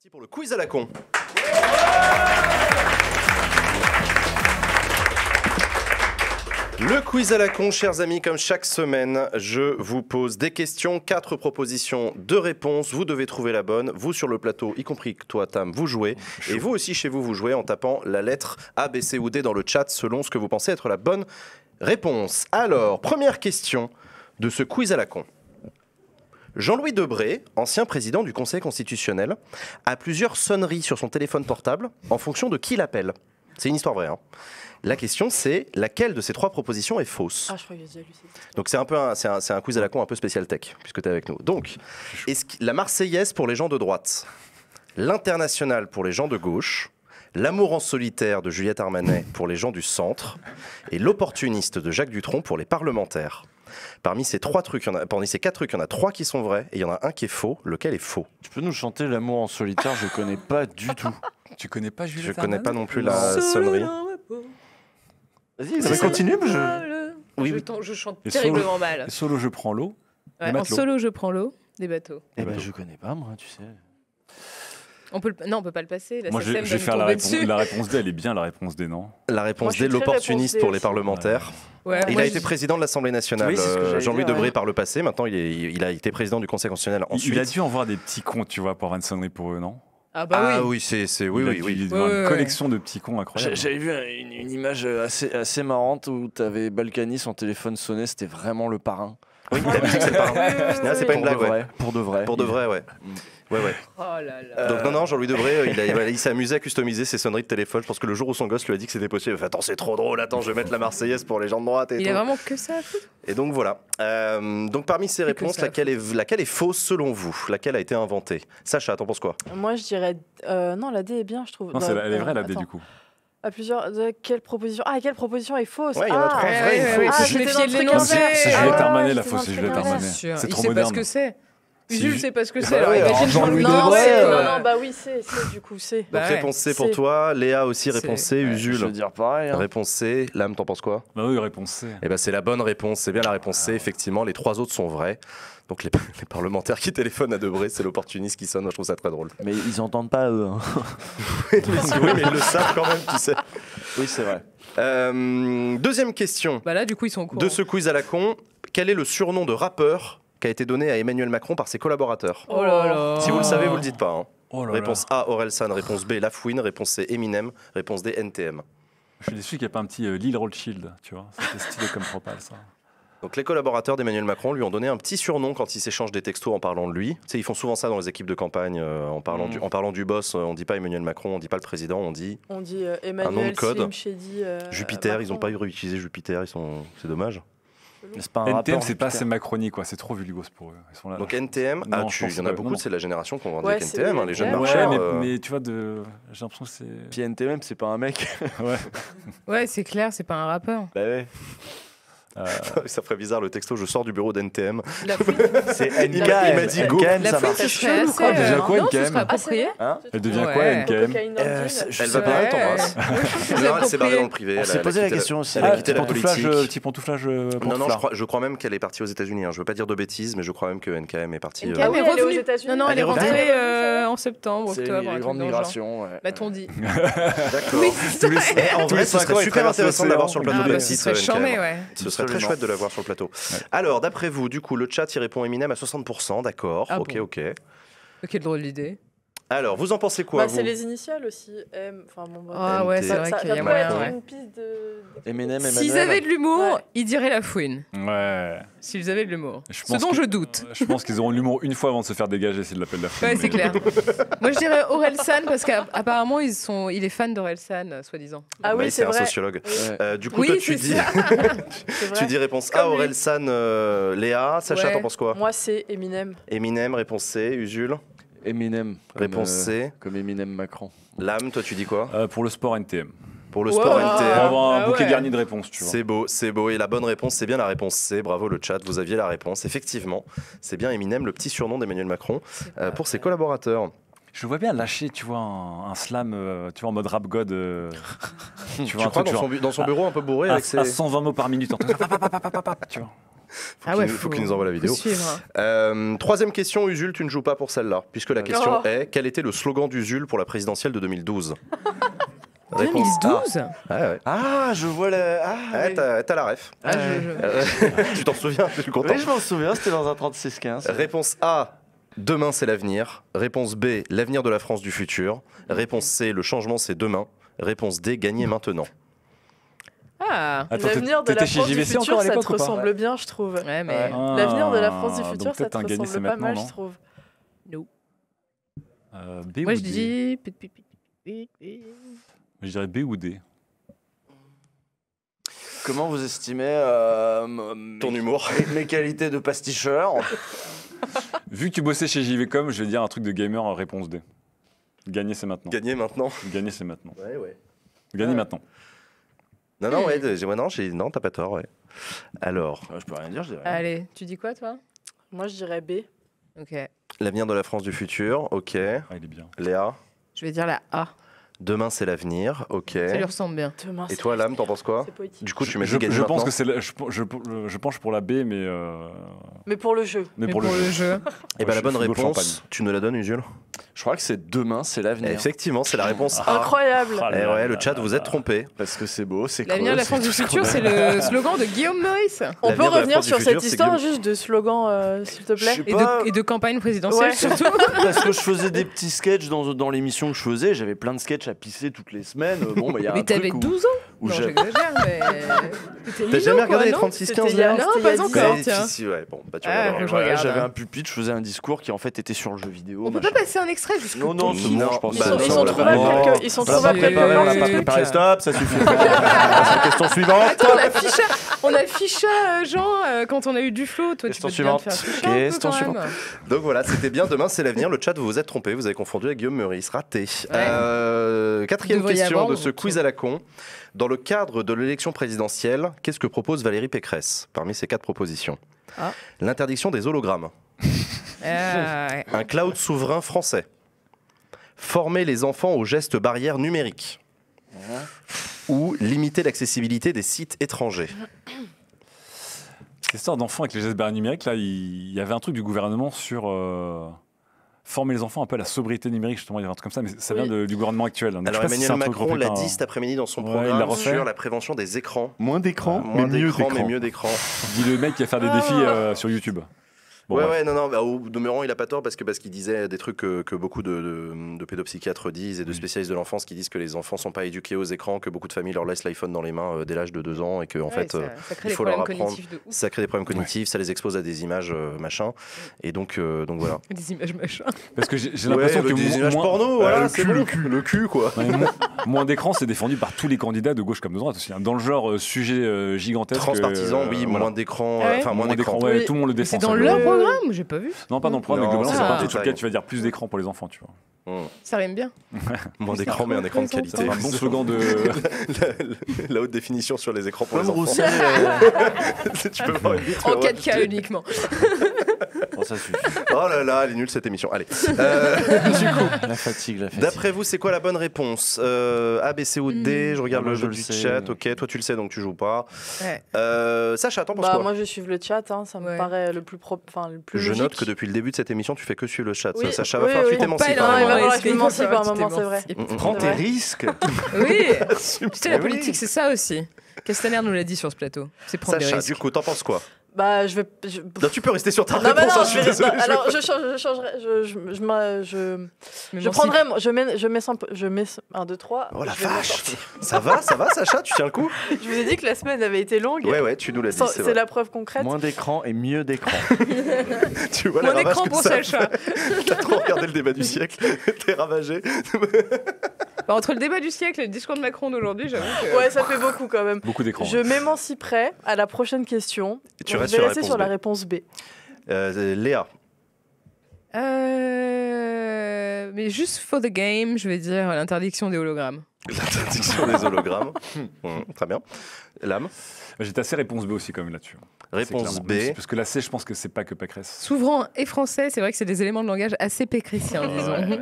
Parti pour le quiz à la con. Le quiz à la con, chers amis, comme chaque semaine, je vous pose des questions, 4 propositions, 2 réponses. Vous devez trouver la bonne. Vous sur le plateau, y compris toi, Tam, vous jouez. Et vous aussi chez vous, vous jouez en tapant la lettre A, B, C ou D dans le chat selon ce que vous pensez être la bonne réponse. Alors, première question de ce quiz à la con. Jean-Louis Debré, ancien président du Conseil constitutionnel, a plusieurs sonneries sur son téléphone portable en fonction de qui l'appelle. C'est une histoire vraie. La question, c'est laquelle de ces 3 propositions est fausse? Je crois que j'ai déjà lu ça. Donc c'est un quiz à la con un peu spécial tech, puisque tu es avec nous. Donc, la Marseillaise pour les gens de droite, l'Internationale pour les gens de gauche, L'amour en solitaire de Juliette Armanet pour les gens du centre, et L'opportuniste de Jacques Dutronc pour les parlementaires. Parmi ces 4 trucs, il y en a 3 qui sont vrais et il y en a un qui est faux. Lequel est faux? Tu peux nous chanter L'amour en solitaire? Je connais pas du tout. Tu connais pas Juliette Je connais Armanet? pas non plus la sonnerie. Vas-y, ça continue. Oui. Je chante Et terriblement mal. Et solo, je prends l'eau. Ouais, des en matelots. solo, je prends l'eau, des bateaux. Eh ben, je connais pas, moi, tu sais. Non, on peut pas le passer. La Moi, je SACEM vais va nous faire tomber dessus. la réponse D, elle est bien la réponse D, non? La Moi, réponse je suis D, très l'opportuniste réponse D pour les aussi. parlementaires. Ouais, Il moi, a été président de l'Assemblée nationale, Oui, c'est ce que j'allais Jean-Louis dire, Debré ouais. par le passé. Maintenant, il a été président du Conseil constitutionnel ensuite. Il a dû en voir des petits cons, tu vois, pour avoir une sonnerie pour eux, non? Ah bah oui. oui, c'est Il a dû avoir Ouais, une ouais. collection de petits cons incroyable. J'avais vu une image assez marrante où t'avais Balkany, son téléphone sonnait, c'était vraiment le parrain. Oui, il a dit que c'est pas un- c'est pas une blague, ouais. Pour de vrai. Pour de vrai, ouais. Ouais. Oh là là. Donc non, Jean-Louis Debré, il s'est amusé à customiser ses sonneries de téléphone. Je pense que le jour où son gosse lui a dit que c'était possible, il a fait, attends, c'est trop drôle, attends, je vais mettre la Marseillaise pour les gens de droite et Il tout. a vraiment que ça à foutre. Et donc voilà. Donc parmi ces C'est que réponses, ça. laquelle est fausse selon vous? Laquelle a été inventée? Sacha, t'en penses quoi? Moi, je dirais. Non, la D est bien, je trouve. Non, elle est vraie, la D, Attends. du coup. À plusieurs. Quelle proposition? Quelle proposition est fausse? Ouais, il y en a 3 vraies et une ouais, fausse. je j'étais me dans fiais le de truc l'énoncer. inverse. C'est Ah Juliette ouais, Armanet, la j'étais dans fausse, le c'est truc Juliette inverse. Armanet. Sûr. C'est Il trop sait pas ce moderne. que c'est. Si Jules Ju- sait pas ce que c'est. Bah Alors ouais, alors imagine Jean-Louis Jean-Louis Debré, Debré. Non, bah oui, c'est du coup, c'est. Donc Bah ouais. réponse C pour C'est- toi, Léa aussi C'est- réponse C, Je Usul. veux dire pareil. Réponse C, Lame, t'en penses quoi? Bah oui, réponse C. Eh ben c'est la bonne réponse, c'est bien la réponse C, effectivement, les 3 autres sont vrais. Donc les parlementaires qui téléphonent à Debré, c'est l'opportuniste qui sonne, moi je trouve ça très drôle. Mais ils entendent pas eux. Oui, mais ils le savent quand même, tu sais. Oui, c'est vrai. Deuxième question Bah là, du coup, ils sont au courant. de ce quiz à la con. Quel est le surnom de rappeur qui a été donné à Emmanuel Macron par ses collaborateurs? Oh là là. Si vous le savez, vous le dites pas. Hein. Oh là Réponse A, Orelsan. Réponse B, Lafouine. Réponse C, Eminem. Réponse D, NTM. Je suis déçu qu'il n'y ait pas un petit Lil Rothschild, tu vois. C'était stylé comme propal, ça. Donc les collaborateurs d'Emmanuel Macron lui ont donné un petit surnom quand ils s'échangent des textos en parlant de lui. Tu sais, ils font souvent ça dans les équipes de campagne, en parlant du boss. On dit pas Emmanuel Macron, on dit pas le président, on dit On dit nom de Emmanuel code. Slim Shady. Jupiter. Ils n'ont Macron. pas réutilisé Jupiter, c'est dommage. C'est pas un NTM, rappeur, c'est pas putain. assez macronie, quoi. C'est trop vulgos pour eux. Ils sont là. Donc NTM, Non, je il pense y en a que- beaucoup, non. c'est la génération qu'on vendait Ouais, avec c'est NTM, hein, les jeunes NTM. Ouais, marcheurs. mais tu vois, j'ai l'impression que c'est. Puis NTM, c'est pas un mec. Ouais. Ouais, c'est clair, c'est pas un rappeur. Bah ouais. Ça ferait bizarre le texto, je sors du bureau d'NTM. La C'est Il m'a dit go. NKM, La ça fouine, marche. ce serait assez. quoi, déjà quoi, non, ce NKM? serait approprié. Hein Elle devient Ouais. quoi, NKM? Cocaïne dans le jean. Je Elle sais va pas. bien, elle t'embrasse. Non, elle s'est barrée dans le privé. On elle s'est a posé la quitté question aussi. Elle a Ah, quitté petit la pantouflage, politique. petit pantouflage Non, pantouflard. je crois même qu'elle est partie aux États-Unis. Je veux pas dire de bêtises, mais je crois même que NKM est partie. NKM Ah oui, est elle est aux revenue. États-Unis. Non, non, elle est Elle est rentrée revenue. en septembre, C'est octobre. un une truc grande dans le genre. migration. ouais. M'a-t-on dit. D'accord. Oui, c'est ça. Eh, en vrai, ce cinq ans, serait il super traverse intéressant de l'avoir sur le plateau Ah, de la bah, ce petite serait charmé, NKM. ouais. Ce serait très Absolument. chouette de l'avoir sur le plateau. Alors, d'après vous, du coup, le chat y répond Eminem à 60%, d'accord. Ah ok, bon. ok. Quelle drôle d'idée. Alors, vous en pensez quoi, Bah, vous c'est les initiales aussi. M. Enfin, bon, bref. Ah ouais, c'est vrai qu'il y a peut moyen. être Ouais. une piste de. Eminem, S'ils Emmanuel. avaient de l'humour, Ouais. ils diraient la fouine. Ouais. S'ils avaient de l'humour. Je Ce pense dont que- je doute. Je pense qu'ils auront l'humour une fois avant de se faire dégager s'ils l'appellent la fouine. Ouais, c'est clair. Moi, je dirais Orelsan parce qu'apparemment, il est fan d'Orelsan, soi-disant. Ah Bah, oui, c'est c'est un vrai. sociologue. Ouais. Du coup, Oui, toi, tu c'est dis, ça. C'est vrai. tu dis réponse Comme A, lui. Orelsan, Léa. Sacha, Ouais. t'en penses quoi? Moi, c'est Eminem. Eminem, réponse C. Usul, Eminem. comme, réponse C. Comme Eminem Macron. Lame, toi, tu dis quoi? Pour le sport NTM. Pour le Wow. sport Pour NTM. avoir un Ah bouquet ouais. garni de réponses, tu vois. C'est beau, c'est beau. Et la bonne réponse, c'est bien la réponse C. Bravo le chat, vous aviez la réponse. Effectivement, c'est bien Eminem, le petit surnom d'Emmanuel Macron, pour ses collaborateurs. Je vois bien lâcher, tu vois, un slam, tu vois, en mode rap god. Tu Tu vois, un crois truc genre dans son bureau un peu bourré à, avec ses... à 120 mots par minute. Tu vois. Faut qu'il nous envoie la vidéo. Suivre. Troisième question, Usul, tu ne joues pas pour celle-là, puisque la question est quel était le slogan d'Usul pour la présidentielle de 2012 Réponse A. 2012 Ouais. Ah, je vois la. Ah, Ouais, t'as la ref. Tu t'en souviens, je suis content. Oui, je m'en souviens, c'était dans un 36-15. Réponse A, demain c'est l'avenir. Réponse B, l'avenir de la France du futur. Réponse C, le changement c'est demain. Réponse D, gagner maintenant. Ah, Attends, L'avenir de la t'étais chez France du JVC encore futur, à ça te l'époque ou pas ressemble bien, je trouve. ouais, mais. Ah, L'avenir de la France du donc futur, ça peut-être te un gagner, c'est ressemble pas maintenant, mal, non je trouve. B Moi, ou je D dis. Je dirais B ou D. Comment vous estimez Ton humour. mes qualités de pasticheur? Vu que tu bossais chez JVcom, je vais dire un truc de gamer en réponse D. Gagner, c'est maintenant. Gagner maintenant. Gagner, c'est maintenant. Ouais. Gagner maintenant. Non, non, t'as pas tort, ouais. Alors, Je peux rien dire, je dirais. Allez, tu dis quoi, toi? Moi, je dirais B. Ok. l'avenir de la France du futur, ok. Ah, il est bien. Léa, Je vais dire la A. demain c'est l'avenir, ok. Ça lui ressemble bien. Demain, Et toi, Lame, t'en penses quoi? C'est poétique. Du coup, tu m'as dit Je gagner pense maintenant. que c'est je penche pour la B, mais Mais pour le jeu. Mais pour le jeu. Et bah la bonne Football réponse, champagne. tu nous la donnes, Usul? Je crois que c'est demain, c'est l'avenir. Effectivement, c'est la réponse A. Incroyable. Ah Et là ouais, là le chat, là vous là. êtes trompé. Parce que c'est beau, c'est L'avenir de la France du futur, c'est le slogan de Guillaume Meurice. On peut L'avenir de la revenir France du sur futur, cette c'est histoire Guillaume. juste de slogan, s'il te plaît. Et de campagne présidentielle, Ouais. surtout. Parce que je faisais des petits sketchs dans l'émission que je faisais, j'avais plein de sketchs à pisser toutes les semaines. Bon, bah, il y a Mais un truc t'avais où- 12 ans. où Non, j'ai- j'exagère, mais. T'as jamais regardé les 36-15 C'était il y a- là Non, c'était il y pas a 10 encore, ans. Mais tiens. si, ouais, bon, bah tu Ah, regarderas. faut que je Voilà, regarde. j'avais un pupitre, je faisais un discours qui en fait était sur le jeu vidéo. On peut machin. pas passer un extrait jusqu'au Non, non, bout. c'est bon, Non, je pense. bah, que non, c'est Ils on sont l'a trouvés pas à préparé. quelques- ils sont On l'a trouvés pas à quelques préparé, on l'a pas trucs. préparé. Stop, ça suffit. Passe à la question suivante. Attends, on a ficha Jean quand on a eu du flow. Toi, tu Question peux bien te suivante. faire ficha un peu Question quand même. Donc voilà, c'était bien. Demain, c'est l'avenir. Le chat, vous vous êtes trompé. Vous avez confondu avec Guillaume Meurice. Raté. Quatrième Devrait y question avoir, de ce quiz à la con. Dans le cadre de l'élection présidentielle, qu'est-ce que propose Valérie Pécresse parmi ces 4 propositions? Ah. L'interdiction des hologrammes. Ouais. Un cloud souverain français. Former les enfants aux gestes barrières numériques. Ou limiter l'accessibilité des sites étrangers. Cette histoire d'enfants avec les gestes barrières numériques, là, il y avait un truc du gouvernement sur former les enfants un peu à la sobriété numérique, justement, il y avait un truc comme ça, mais ça vient du gouvernement actuel. Donc, Alors je sais pas si c'est Emmanuel un truc Macron repris l'a par- dit cet après-midi dans son Ouais, il l'a programme refait. sur la prévention des écrans. Moins d'écran, Moins mais mieux d'écran, d'écran. mais mieux d'écran. Dit le mec qui va faire des défis sur YouTube. Bon, ouais, bref. ouais, non, bah, au demeurant, il a pas tort parce qu'il disait des trucs que beaucoup de pédopsychiatres disent et de spécialistes de l'enfance qui disent que les enfants sont pas éduqués aux écrans, que beaucoup de familles leur laissent l'iPhone dans les mains dès l'âge de 2 ans et que en fait, ça crée il des faut leur problèmes apprendre. cognitifs de ouf. Ça crée des problèmes cognitifs, ça les expose à des images machin, et donc voilà. Des images machin. Parce que j'ai l'impression que des images moins- porno, voilà, le c'est cul, bon. le cul. Quoi. Ouais, moins d'écran, c'est défendu par tous les candidats de gauche comme de droite aussi. Hein. Dans le genre sujet gigantesque. Transpartisan, oui, voilà. moins d'écran, Ah ouais enfin moins d'écran. ouais, Oui. tout le monde le défend. C'est dans ça. leur programme, j'ai pas vu. Non, pas dans le programme, mais Non, globalement, c'est c'est pas parti. En tout détail. cas, tu vas dire plus d'écran pour les enfants, tu vois. Ça rime bien. Moins d'écran, mais un écran de qualité. C'est un bon slogan de. La haute définition sur les écrans pour Comme les enfants. Roussel. Tu peux voir une vitre, En ouais. 4K uniquement. Bon, ça suffit. Oh là là, elle est nulle cette émission. Allez. La fatigue, la fatigue. D'après vous, c'est quoi la bonne réponse? A, B, C ou D? Je regarde Moi, le je jeu le du sais. chat. Ok, toi tu le sais donc tu joues pas. Ouais. Sacha, t'en penses Bah, quoi? moi, je suis le chat, hein, ça me Ouais. paraît le plus propre, enfin, le plus Je logique. note que depuis le début de cette émission, tu fais que suivre le chat. Oui, Sacha, va oui, falloir que oui. tu Faut pas t'émancipes. aller Non, dans il va le falloir respect, que je m'émancipe faut à un que tu moment, c'est vrai. t'émancipes. Prends C'est tes vrai. risques. Oui. Assume. Tu sais, la Eh oui. politique, c'est ça aussi. Castaner nous l'a dit sur ce plateau. C'est prendre des Sacha, risques. du coup, t'en penses quoi? Bah, je vais. Non, tu peux rester sur ta Non, bah réponse. non, hein, je suis je vais- désolé. non, alors je changerai, je Mais prendrai, je mets 1, 2, 3. Oh la vache. Ça va, Sacha? Tu tiens le coup? Je vous ai dit que la semaine avait été longue. Ouais, tu nous l'as dit. C'est C'est vrai. la preuve concrète. Moins d'écran et mieux d'écran. Tu vois Mon les ravages écran que pour ça Sacha. fait. T'as trop regardé le débat du siècle. T'es ravagé. Bah, entre le débat du siècle et le discours de Macron d'aujourd'hui, j'avoue que. Ouais, ça fait beaucoup quand même. Beaucoup d'écran. Je m'émanciperai à la prochaine question. Et tu Donc, restes je sur vais la rester réponse sur la B. réponse B. Léa. Mais juste for the game, je vais dire l'interdiction des hologrammes. L'interdiction des hologrammes. Très bien. Lame. J'étais assez réponse B aussi, quand même, là-dessus. Réponse C'est B. clairement. Parce que la C, je pense que c'est pas que Pécresse. Souverain et français, c'est vrai que c'est des éléments de langage assez pécrétiens, disons. Ouais.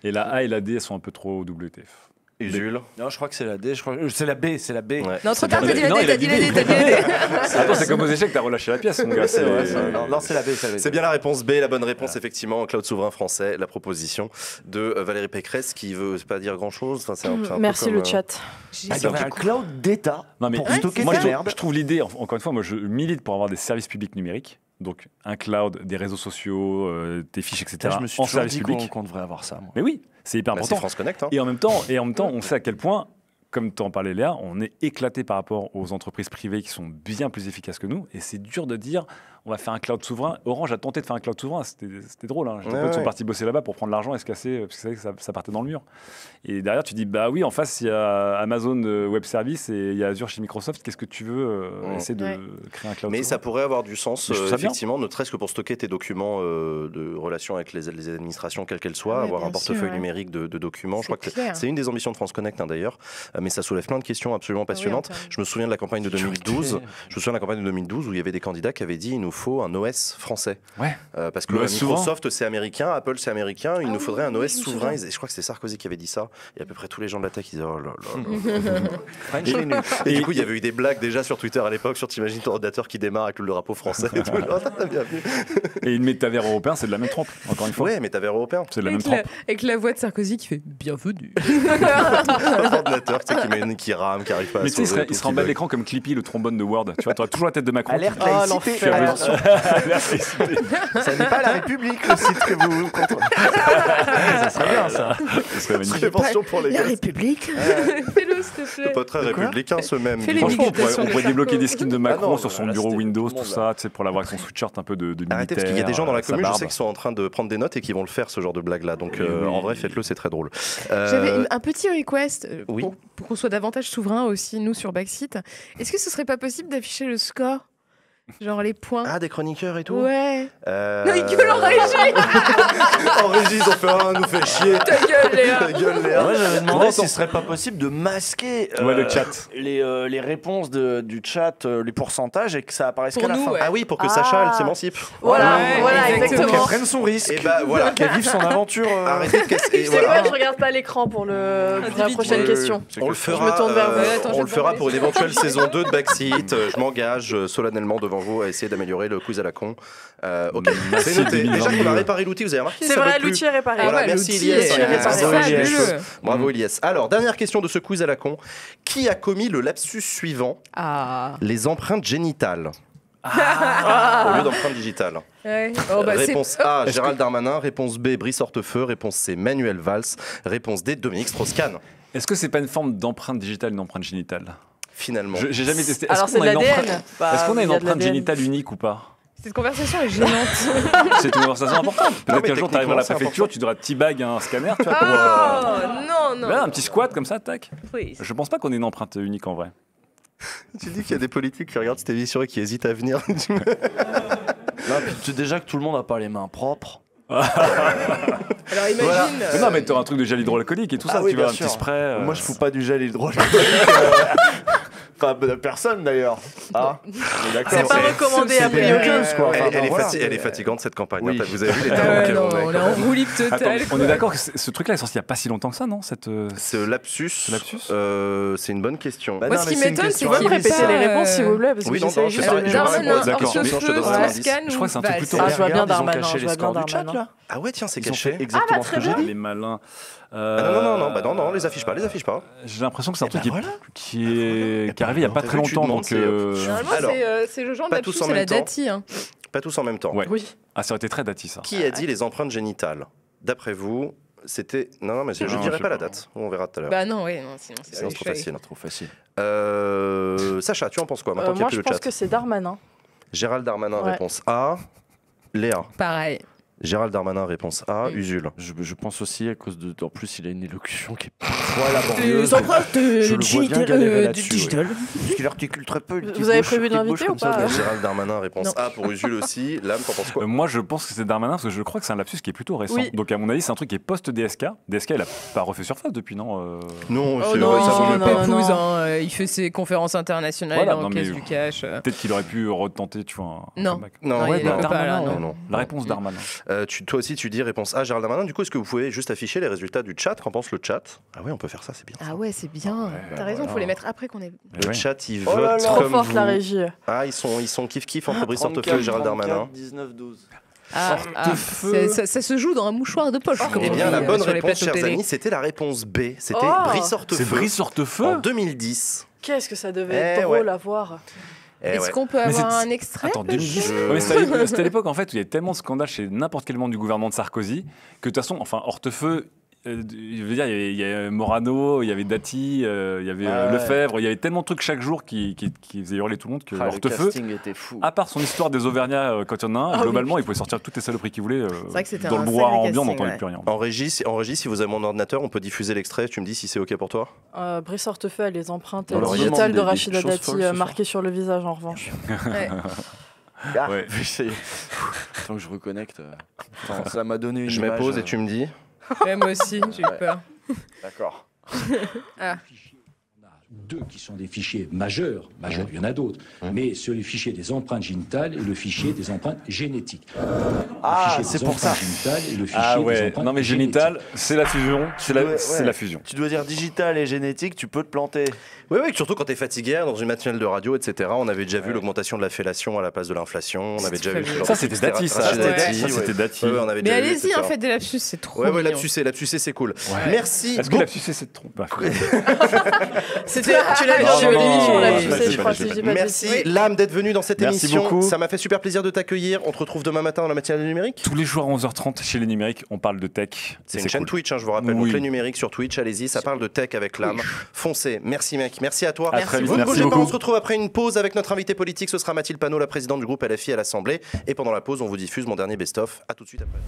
Et la A et la D, elles sont un peu trop WTF. Usul. Non, je crois que c'est la D. C'est la B. Ouais. Non, trop tard, t'as dit la Non, D, il a t'as dit la dit D, t'as dit la D. Attends, c'est comme aux échecs, t'as relâché la pièce, mon gars. C'est vrai. Non, c'est la B. C'est bien la réponse B, la bonne réponse, effectivement, cloud souverain français, la proposition de Valérie Pécresse qui veut pas dire grand-chose. Enfin, c'est un peu Merci comme, le chat. Il y avait un cloud d'État Non, mais pour Ouais, stocker c'est moi, de ça. la je merde. trouve l'idée, encore une fois, moi je milite pour avoir des services publics numériques, donc un cloud, des réseaux sociaux, des fiches, etc. Je me suis en toujours service dit public. qu'on devrait avoir ça. Moi. Mais oui, c'est hyper Bah, c'est important. France Connect. Hein. Et en même temps, on sait à quel point, comme tu en parlais Léa, on est éclaté par rapport aux entreprises privées qui sont bien plus efficaces que nous. Et c'est dur de dire, on va faire un cloud souverain. Orange a tenté de faire un cloud souverain, c'était drôle. Hein. J'étais potes sont partis bosser là-bas pour prendre l'argent et se casser, parce que c'est vrai que ça partait dans le mur. Et derrière, tu dis, bah oui, en face, il y a Amazon Web Service et il y a Azure chez Microsoft. Qu'est-ce que tu veux essayer de créer un cloud Mais ça souverain. pourrait avoir du sens, Mais je trouve ça bien. effectivement, ne serait-ce que pour stocker tes documents de relation avec les administrations, quelles qu'elles soient, Ouais, avoir bien un portefeuille sûr, ouais. numérique de documents. Je crois que clair. c'est une des ambitions de France Connect, hein, d'ailleurs, mais ça soulève plein de questions absolument passionnantes. termes- Je me souviens de la campagne de 2012. Je me souviens de la campagne de 2012 où il y avait des candidats qui avaient dit il nous faut un OS français. Ouais. Parce que L'OS Microsoft c'est américain, Apple c'est américain, il nous faudrait un OS je me souverain. souviens. Je crois que c'est Sarkozy qui avait dit ça. Et à peu près tous les gens de la tech ils disaient oh là là. Il est nul. Et du coup, il y avait eu des blagues déjà sur Twitter à l'époque sur t'imagines ton ordinateur qui démarre avec le drapeau français et tout. Genre, bienvenue. Et une métavers européen, c'est de la même trempe, encore une fois. Ouais, mais t'avais européen. C'est de la même Avec, trempe. avec la voix de Sarkozy qui fait bienvenue. Un ordinateur tu sais, qui rame, qui arrive pas à Mais tu sais, s'ouvrir, il tout serait en qui bas de bug. l'écran comme Clippy, le trombone de Word. Tu vois, t'auras toujours la tête de Macron. Alerte Oh, laïcité. l'enfer. Attention, ça n'est pas la République le site que vous contrôlez. Ça serait bien ça. Ce serait magnifique. Prévention pour les gars. République. Fais-le, s'il te C'est plaît. pas très républicain ce même. Fais les Franchement, on Limitations pourrait de débloquer Sarko. des skins de Macron non, sur son là, bureau c'était Windows, tout le tout monde, ça, tu sais, pour l'avoir avec son sweatshirt un peu de militaire. Arrêtez parce qu'il y a des gens dans la sa commune, je barbe. sais qu'ils sont en train de prendre des notes et qui vont le faire ce genre de blague là. Donc Oui, oui. en vrai, faites-le, c'est très drôle. J'avais un petit request oui. pour qu'on soit davantage souverain aussi, nous, sur Backseat. Est-ce que ce serait pas possible d'afficher le score? Genre les points? Ah, des chroniqueurs et tout. Ouais. Non, ils gueulent en régie. En régie, ils ont fait un, nous fait chier. Ta gueule, Léa. Ta gueule, Léa. Moi j'avais demandé Non, si ce serait pas possible de masquer Ouais, le chat. les réponses du chat, les pourcentages et que ça apparaisse Pour qu'à la nous, fin. ouais. Ah oui, pour que Ah. Sacha, elle s'émancipe. Voilà, Ouais, voilà, exactement. Pour qu'elle exactement. prenne son risque. Et bah voilà. Qu'elle vive son aventure. Arrêtez de casser. Tu Et sais voilà. quoi, je regarde pas l'écran pour la prochaine Ouais, question. On le fera, Je me tourne vers vous. Attends, je on le vais fera parler. pour une éventuelle saison 2 de Backseat. Je m'engage solennellement devant vous à essayer d'améliorer le quiz à la con. Ok, Merci, c'est noté. Déjà qu'on 2022. a réparé l'outil, vous avez remarqué C'est ça vrai, bug plus. l'outil est réparé. Ah Voilà, ouais, merci l'outil Ilyes. est Bravo, Ilyes. fabuleux. Bravo Ilyes. Alors, dernière question de ce quiz à la con. Qui a commis le lapsus suivant? Ah. Les empreintes génitales. Au lieu d'empreintes digitales. Ouais. Oh, bah, c'est- Réponse A, Gérald Darmanin. Réponse B, Brice Hortefeux. Réponse C, Manuel Valls. Réponse D, Dominique Strauss-Kahn. Est-ce que c'est pas une forme d'empreinte digitale, une empreinte génitale? Finalement. J'ai jamais testé. Alors c'est de l'ADN. Est-ce qu'on a une Il y de empreinte l'ADN. génitale unique ou pas? Cette conversation est gênante. C'est une conversation importante. Non, Peut-être mais qu'un jour, tu arrives à la techniquement, c'est préfecture, important. tu devras teabag un scanner, tu vois, pour. Oh, non, non. Là, un petit squat comme ça, tac. Oui. Je pense pas qu'on ait une empreinte unique en vrai. Tu dis qu'il y a des politiques qui regardent cette émission et qui hésitent à venir. Non, puis tu sais déjà que tout le monde n'a pas les mains propres. Alors imagine. Voilà. Mais non, mais t'auras un truc de gel hydroalcoolique et tout ça, Ah oui, tu vois, bien un sûr. petit spray. Moi je fous pas du gel hydroalcoolique. Enfin, de personne d'ailleurs. Ah, on est d'accord. C'est pas recommandé a priori. quoi. Enfin, Elle est voilà. elle est fatigante cette campagne. Oui. Hein, vous avez vu les Ah talents ouais, qu'elle non, en met. on est en roue libre Attends, totale. on quoi. est d'accord que ce truc-là est sorti il y a pas si longtemps que ça, non cette, Ce lapsus, c'est une bonne question. Bah Moi, non, ce mais qui c'est une m'étonne, c'est question. Tu peux qu'il me y ait répéter pas, les réponses s'il vous plaît parce que Oui, non, j'essaie non, juste je sais pas, de je me vais mettre. répondre. D'accord, Hortefeux, je te donne un indice. Strauss-Kahn Je crois que c'est un truc ou plutôt- Valls. Ah, je vois bien Regarde, ils ont Darmanin, caché je les vois scores bien du chat Darmanin. là. Ah ouais, tiens, c'est Ils ont caché. fait exactement bah, ce que très j'ai bien. dit. les malins. Non, les affiche pas, les affiche pas. J'ai l'impression que c'est un Eh truc ben voilà. qui est arrivé il y a pas T'as très vu, tu longtemps. demandes, Donc, c'est, Normalement, Alors, c'est le genre de pas lapsus, tous en c'est la même temps. dati. Hein. Pas tous en même temps. Ouais. Oui. Ah, ça aurait été très dati ça. Qui a dit les empreintes génitales? D'après vous, c'était. Non, mais je Non, dirai je pas la sais pas. date. On verra tout à l'heure. Bah non, oui, non, sinon c'est Sinon, c'est trop fake. facile. Trop facile. Sacha, tu en penses quoi maintenant qu'il n'y a Moi plus je le pense chat? que c'est Darmanin. Gérald Darmanin, Ouais. réponse A. Léa. Pareil. Gérald Darmanin, réponse A. Usul. Je pense aussi à cause de. En plus, il a une élocution qui est parfois laborieuse. Les empreintes Je le vois bien galérer là-dessus, digital. Parce qu'il articule très peu. Vous avez prévu de l'inviter ou pas Gérald Darmanin, réponse Non. A pour Usul aussi. Lame, t'en penses quoi? Moi, je pense que c'est Darmanin parce que je crois que c'est un lapsus qui est plutôt récent. Oui. Donc, à mon avis, c'est un truc qui est post-DSK. DSK, il a pas refait surface depuis, non Non, Oh c'est non, ça vaut mieux non, pas. non. Pépouze, hein, il fait ses conférences internationales, Voilà, il non, encaisse mais- du cash. Peut-être qu'il aurait pu retenter, tu vois. Un Non. comeback. Non, Non, il y a des copains, là, non, non. non. La réponse Darmanin. Toi aussi, tu dis réponse A, Gérald Darmanin. Du coup, est-ce que vous pouvez juste afficher les résultats du chat? Qu'en pense le chat? Ah ouais, on peut faire ça, c'est bien. Ah ouais, c'est bien. T'as raison, faut les mettre après qu'on ait. Le chat, il Oh là vote là. Trop comme forte vous. la régie. Ah, ils sont kiff-kiff entre Brice Hortefeux et Gérald Darmanin. 19, 12. Ça se joue dans un mouchoir de poche. comme Eh on bien, dit, la bonne sur les réponse, plateaux chers télé. amis, c'était la réponse B. C'était Oh. Brice Hortefeux. C'est Brice Hortefeux En 2010. Qu'est-ce que ça devait être Eh drôle ouais. à voir. Eh Est-ce ouais. qu'on peut Mais avoir c'est- un extrait Attends, peut-être 2010. Ouais, mais c'était à l'époque en fait où il y avait tellement de scandales chez n'importe quel membre du gouvernement de Sarkozy que de toute façon, enfin, Hortefeux. Je veux dire, il y avait Morano, il y avait Dati, il y avait Ouais. Lefebvre, il y avait tellement de trucs chaque jour qui faisaient hurler tout le monde que Le Hortefeux, casting était fou. à part son histoire des Auvergnats quand il y en a un, Ah globalement, il pouvait sortir toutes les saloperies qu'il voulait. vrai que c'était dans un le brouhaha sacré ambiant, on casting, n'entendait ouais. plus rien. En régie, si vous avez mon ordinateur, on peut diffuser l'extrait. Tu me dis si c'est OK pour toi? Brice Hortefeux a les empreintes Alors, digitales il y de a des Rachida choses Dati folles ce soir. marquées sur le visage en revanche. Ouais. Ah, Ouais. Attends que je reconnecte. Attends, ça m'a donné une Je mets image, pause et tu me dis. Ouais, moi aussi, j'ai eu peur. D'accord. Deux qui sont des fichiers majeurs, il y en a d'autres, mais sur les fichiers des empreintes génitales et le fichier des empreintes génétiques. Ah, Le fichier c'est des pour ça. empreintes génitales et le fichier Ah des ouais, empreintes non mais génétiques. génital, c'est la fusion, c'est la, Ouais, c'est ouais. la fusion. Tu dois dire digital et génétique, tu peux te planter. Oui, surtout quand t'es fatigué, dans une matinale de radio, etc. On avait déjà vu l'augmentation de la fellation à la place de l'inflation. On avait déjà vu. ce genre Ça de c'était trucs, Dati, etc. ça. Rachida Ouais. Dati, Ça, c'était Dati. Ouais, on avait Mais déjà vu, allez-y, etc. en fait, des lapsus, c'est trop Ouais, mignon. lapsus, c'est cool. Merci. Est-ce que beaucoup. la sucée c'est trop bah, C'était, tu l'as vu Non, sur non, l'émission, non, la non, sucée, non, je crois, non, si je dis pas de Merci, bêtises. Lame, d'être venu dans cette Merci émission. beaucoup. Ça m'a fait super plaisir de t'accueillir. On te retrouve demain matin dans la matinale numérique. tous les jours à 11h30 chez les numériques, on parle de tech. C'est Et une chaîne cool. Twitch, hein, je vous rappelle. Oui. Donc les numériques sur Twitch, allez-y, ça parle de tech avec Lame. Foncez. Merci mec, merci à toi. À très vite, Vous ne merci bougez pas, beaucoup. on se retrouve après une pause avec notre invité politique. Ce sera Mathilde Panot, la présidente du groupe LFI à l'Assemblée. Et pendant la pause, on vous diffuse mon dernier best-of. À tout de suite après.